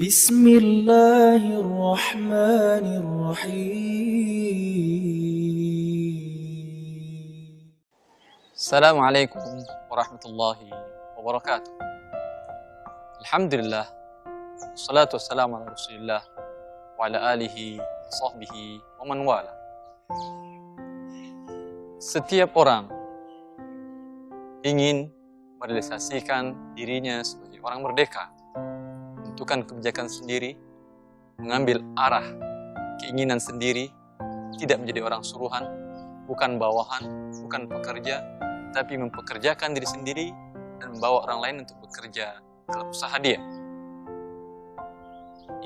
بسم الله الرحمن الرحيم. السلام عليكم ورحمة الله وبركاته. الحمد لله والصلاة والسلام على رسول الله وعلى آله وصحبه ومن والاه. Setiap orang ingin merealisasikan dirinya sebagai orang merdeka, menentukan kebijakan sendiri, mengambil arah keinginan sendiri, tidak menjadi orang suruhan, bukan bawahan, bukan pekerja, tapi mempekerjakan diri sendiri dan membawa orang lain untuk bekerja dalam usaha dia.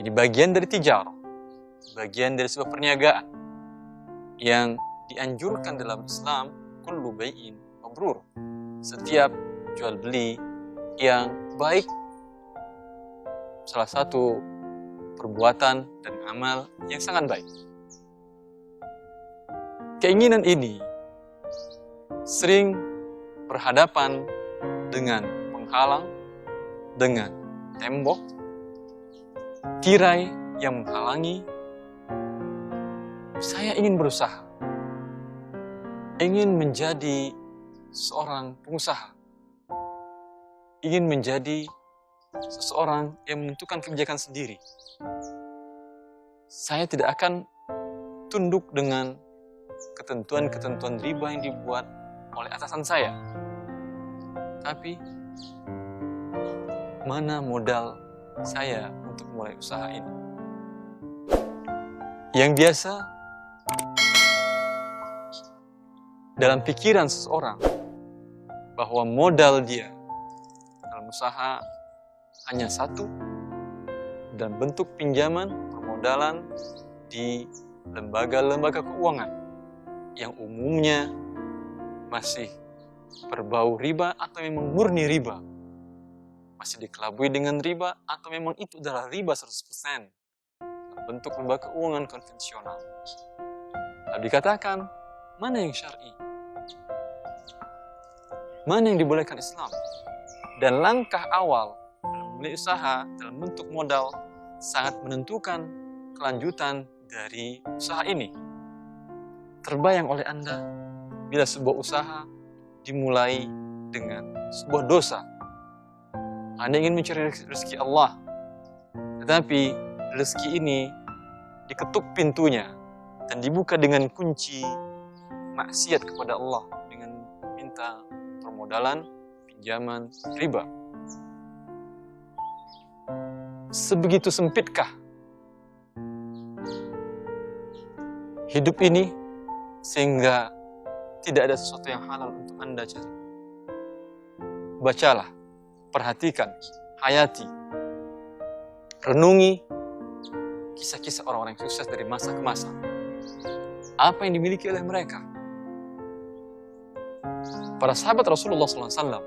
Ini bagian dari tijarah, bagian dari sebuah perniagaan yang dianjurkan dalam Islam, kullu bai'in mabrur. Setiap jual beli yang baik, salah satu perbuatan dan amal yang sangat baik. Keinginan ini sering berhadapan dengan penghalang, dengan tembok, tirai yang menghalangi. Saya ingin berusaha, ingin menjadi seorang pengusaha, ingin menjadi seseorang yang menentukan kebijakan sendiri. Saya tidak akan tunduk dengan ketentuan-ketentuan riba yang dibuat oleh atasan saya. Tapi, mana modal saya untuk mulai usaha ini? Yang biasa dalam pikiran seseorang bahwa modal dia dalam usaha hanya satu, dan bentuk pinjaman permodalan di lembaga-lembaga keuangan yang umumnya masih berbau riba atau memang murni riba, masih dikelabui dengan riba atau memang itu adalah riba 100% dalam bentuk lembaga keuangan konvensional. Lalu dikatakan, mana yang syar'i? Mana yang dibolehkan Islam? Dan langkah awal mulai usaha dalam bentuk modal sangat menentukan kelanjutan dari usaha ini. Terbayang oleh Anda bila sebuah usaha dimulai dengan sebuah dosa. Anda ingin mencari rezeki Allah, tetapi rezeki ini diketuk pintunya dan dibuka dengan kunci maksiat kepada Allah dengan minta permodalan, pinjaman, riba. Sebegitu sempitkah hidup ini sehingga tidak ada sesuatu yang halal untuk Anda cari? Bacalah, perhatikan, hayati, renungi kisah-kisah orang-orang yang sukses dari masa ke masa. Apa yang dimiliki oleh mereka? Para sahabat Rasulullah SAW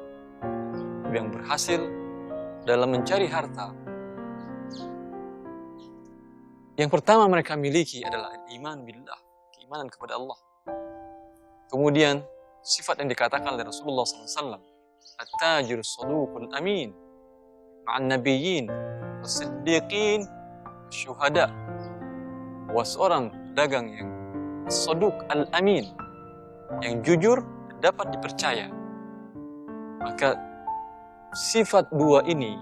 yang berhasil dalam mencari harta, yang pertama mereka miliki adalah iman billah, keimanan kepada Allah. Kemudian sifat yang dikatakan oleh Rasulullah SAW, at-tajir saduqul amin, ma'an nabiyyin, was-siddiqin, syuhada. Wa seorang dagang yang saduq al-amin, yang jujur dapat dipercaya. Maka sifat dua ini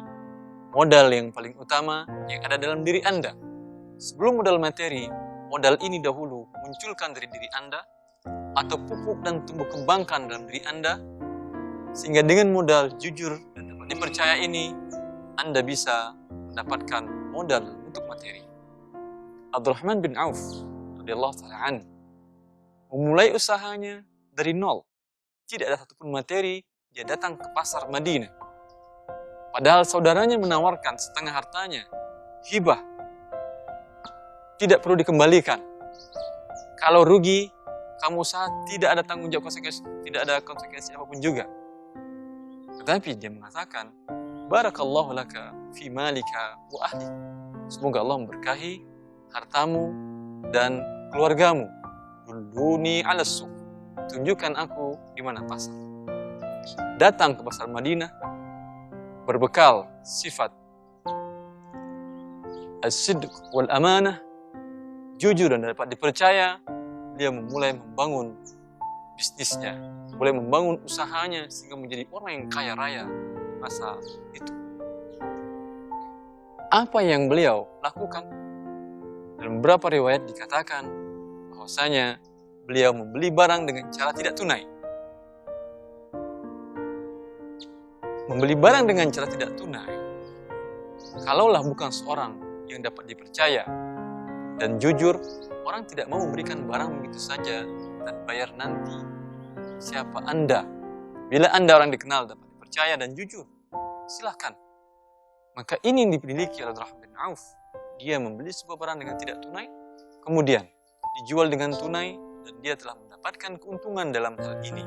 modal yang paling utama yang ada dalam diri Anda. Sebelum modal materi, modal ini dahulu munculkan dari diri Anda atau pupuk dan tumbuh kembangkan dalam diri Anda, sehingga dengan modal jujur dan dapat dipercaya ini, Anda bisa mendapatkan modal untuk materi. Abdurrahman bin Auf radhiyallahu ta'ala anhu memulai usahanya dari nol. Tidak ada satupun materi, dia datang ke pasar Madinah. Padahal saudaranya menawarkan setengah hartanya, hibah. Tidak perlu dikembalikan. Kalau rugi, kamu usaha tidak ada tanggung jawab konsekuensi, tidak ada konsekuensi apapun juga. Tetapi dia mengatakan, barakallahu laka fi malika wa ahli. Semoga Allah memberkahi hartamu dan keluargamu. Dulluni ala suq. Tunjukkan aku di mana pasar. Datang ke pasar Madinah berbekal sifat as-sidq wal amanah, jujur dan dapat dipercaya, dia memulai membangun bisnisnya, mulai membangun usahanya sehingga menjadi orang yang kaya raya masa itu. Apa yang beliau lakukan? Dalam beberapa riwayat dikatakan bahwasanya beliau membeli barang dengan cara tidak tunai. Membeli barang dengan cara tidak tunai, kalaulah bukan seorang yang dapat dipercaya dan jujur, orang tidak mau memberikan barang begitu saja dan bayar nanti. Siapa Anda? Bila Anda orang dikenal, dapat dipercaya dan jujur, silahkan. Maka ini yang dimiliki oleh Abdurrahman bin Auf. Dia membeli sebuah barang dengan tidak tunai, kemudian dijual dengan tunai, dan dia telah mendapatkan keuntungan dalam hal ini.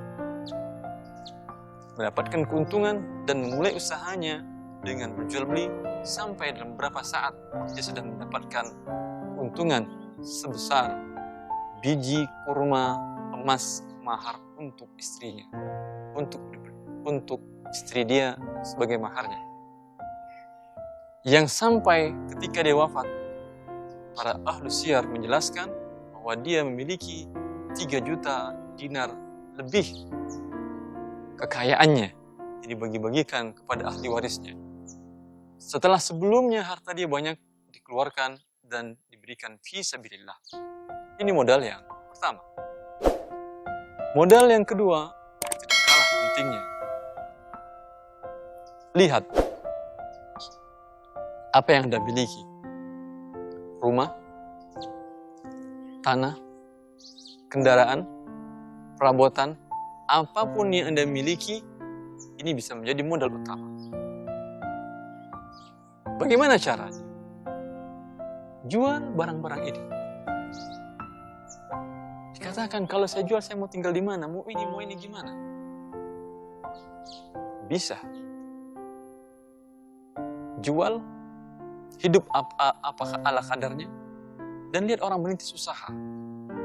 Mendapatkan keuntungan dan memulai usahanya dengan berjual beli sampai dalam beberapa saat dia sudah mendapatkan keuntungan sebesar biji kurma emas mahar untuk istrinya, untuk istri dia sebagai maharnya. Yang sampai ketika dia wafat, para ahlu siyar menjelaskan bahwa dia memiliki 3 juta dinar lebih kekayaannya, jadi bagi-bagikan kepada ahli warisnya. Setelah sebelumnya harta dia banyak dikeluarkan dan diberikan fi sabilillah. Ini modal yang pertama. Modal yang kedua tidak kalah pentingnya. Lihat apa yang Anda miliki. Rumah, tanah, kendaraan, perabotan, apapun yang Anda miliki, ini bisa menjadi modal utama. Bagaimana caranya? Jual barang-barang ini. Dikatakan kalau saya jual, saya mau tinggal di mana? Mau ini gimana? Bisa. Jual, hidup apakah ala kadarnya, dan lihat orang merintis usaha.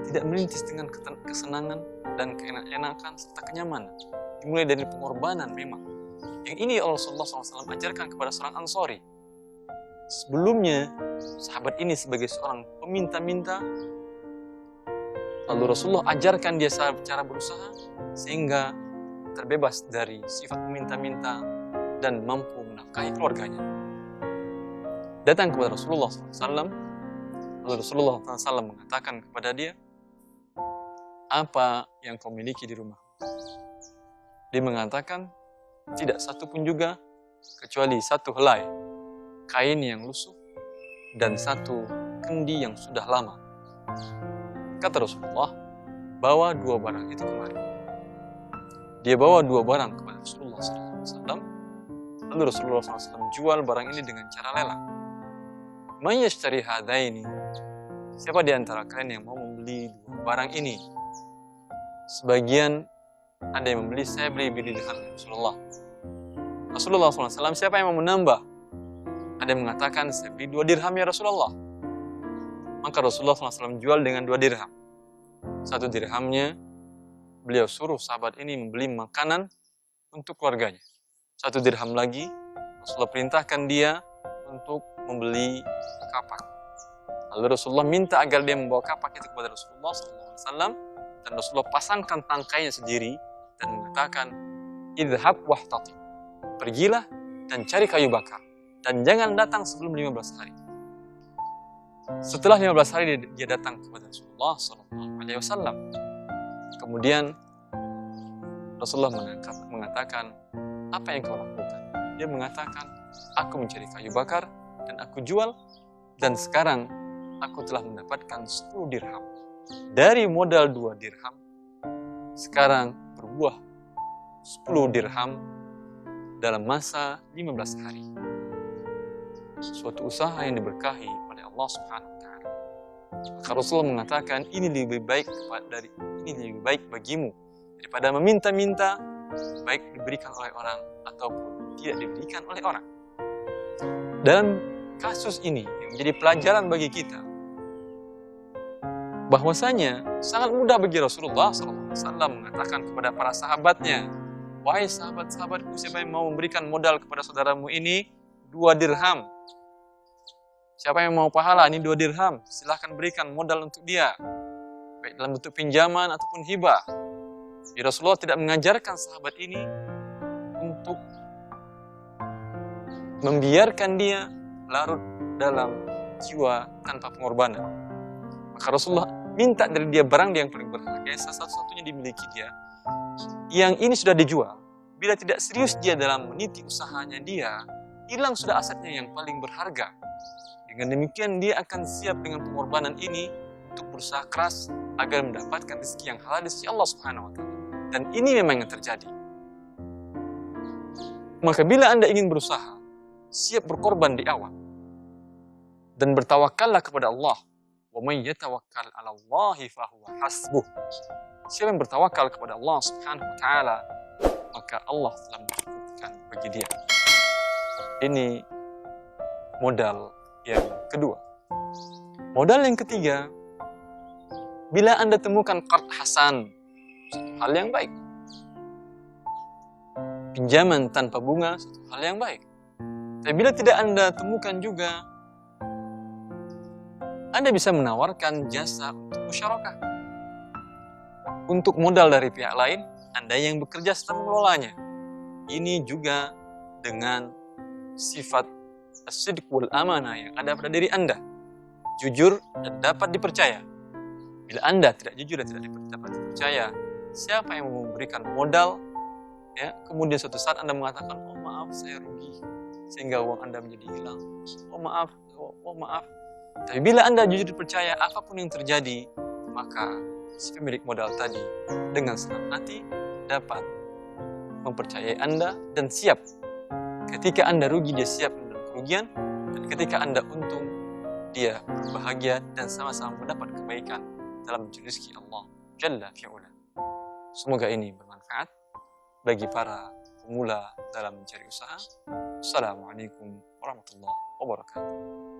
Tidak merintis dengan kesenangan dan keenakan serta kenyamanan. Dimulai dari pengorbanan memang. Yang ini Rasulullah SAW ajarkan kepada seorang Ansori. Sebelumnya, sahabat ini sebagai seorang peminta-minta, lalu Rasulullah ajarkan dia cara berusaha sehingga terbebas dari sifat meminta-minta dan mampu menafkahi keluarganya. Datang kepada Rasulullah SAW, lalu Rasulullah SAW mengatakan kepada dia, apa yang kau miliki di rumah? Dia mengatakan, tidak satu pun juga kecuali 1 helai kain yang lusuh dan 1 kendi yang sudah lama. Kata Rasulullah, bawa 2 barang itu kemari. Dia bawa 2 barang kepada Rasulullah SAW, lalu Rasulullah SAW jual barang ini dengan cara lelang. Man yashtari hadaini, siapa di antara kalian yang mau membeli 2 barang ini? Sebagian ada yang membeli, saya beli dirham Rasulullah. Rasulullah SAW, siapa yang mau menambah? Ada yang mengatakan, saya beli 2 dirham ya Rasulullah. Maka Rasulullah SAW jual dengan 2 dirham. 1 dirhamnya, beliau suruh sahabat ini membeli makanan untuk keluarganya. 1 dirham lagi, Rasulullah perintahkan dia untuk membeli kapak. Lalu Rasulullah minta agar dia membawa kapak itu kepada Rasulullah SAW, dan Rasulullah pasangkan tangkainya sendiri dan mengatakan, idhab wahtati, pergilah dan cari kayu bakar, dan jangan datang sebelum 15 hari. Setelah 15 hari dia datang kepada Rasulullah SAW. Kemudian Rasulullah mengatakan, apa yang kau lakukan? Dia mengatakan, aku mencari kayu bakar dan aku jual, dan sekarang aku telah mendapatkan 10 dirham. Dari modal 2 dirham, sekarang berbuah 10 dirham dalam masa 15 hari. Suatu usaha yang diberkahi oleh Allah Subhanahu wa Ta'ala. Maka Rasulullah mengatakan, ini lebih baik bagimu daripada meminta-minta, baik diberikan oleh orang ataupun tidak diberikan oleh orang. Dalam kasus ini yang menjadi pelajaran bagi kita, bahwasanya sangat mudah bagi Rasulullah SAW mengatakan kepada para sahabatnya, wahai sahabat-sahabatku, siapa yang mau memberikan modal kepada saudaramu ini 2 dirham? Siapa yang mau pahala, ini 2 dirham, silahkan berikan modal untuk dia, baik dalam bentuk pinjaman ataupun hibah. Jadi Rasulullah tidak mengajarkan sahabat ini untuk membiarkan dia larut dalam jiwa tanpa pengorbanan. Maka Rasulullah minta dari dia barang dia yang paling berharga, satu-satunya dimiliki dia. Yang ini sudah dijual. Bila tidak serius dia dalam meniti usahanya dia, hilang sudah asetnya yang paling berharga. Dengan demikian dia akan siap dengan pengorbanan ini untuk berusaha keras agar mendapatkan rezeki yang halal di sisi Allah Subhanahu wa taala. Dan ini memang yang terjadi. Maka bila Anda ingin berusaha, siap berkorban di awal dan bertawakallah kepada Allah. Wa may yatawakkal 'ala Allahi fa huwa hasbuh. Siapa yang bertawakal kepada Allah Subhanahu wa taala, maka Allah telah mencukupkan bagi dia. Ini modal yang kedua. Modal yang ketiga, bila Anda temukan qard hasan, satu hal yang baik. Pinjaman tanpa bunga, satu hal yang baik. Tapi bila tidak Anda temukan juga, Anda bisa menawarkan jasa untuk musyarakah. Untuk modal dari pihak lain, Anda yang bekerja serta mengelolanya. Ini juga dengan sifat as-sidq wal amanah yang ada pada diri Anda. Jujur dan dapat dipercaya. Bila Anda tidak jujur dan tidak dapat dipercaya, siapa yang mau memberikan modal, ya, kemudian suatu saat Anda mengatakan, oh maaf saya rugi, sehingga uang Anda menjadi hilang. Oh maaf. Tapi bila Anda jujur dipercaya, apapun yang terjadi, maka si pemilik modal tadi dengan senang hati dapat mempercayai Anda dan siap. Ketika Anda rugi, dia siap menerima kerugian, dan ketika Anda untung, dia berbahagia dan sama-sama mendapat kebaikan dalam mencari rezeki Allah Jalla fi'ula. Semoga ini bermanfaat bagi para pemula dalam mencari usaha. Assalamualaikum warahmatullahi wabarakatuh.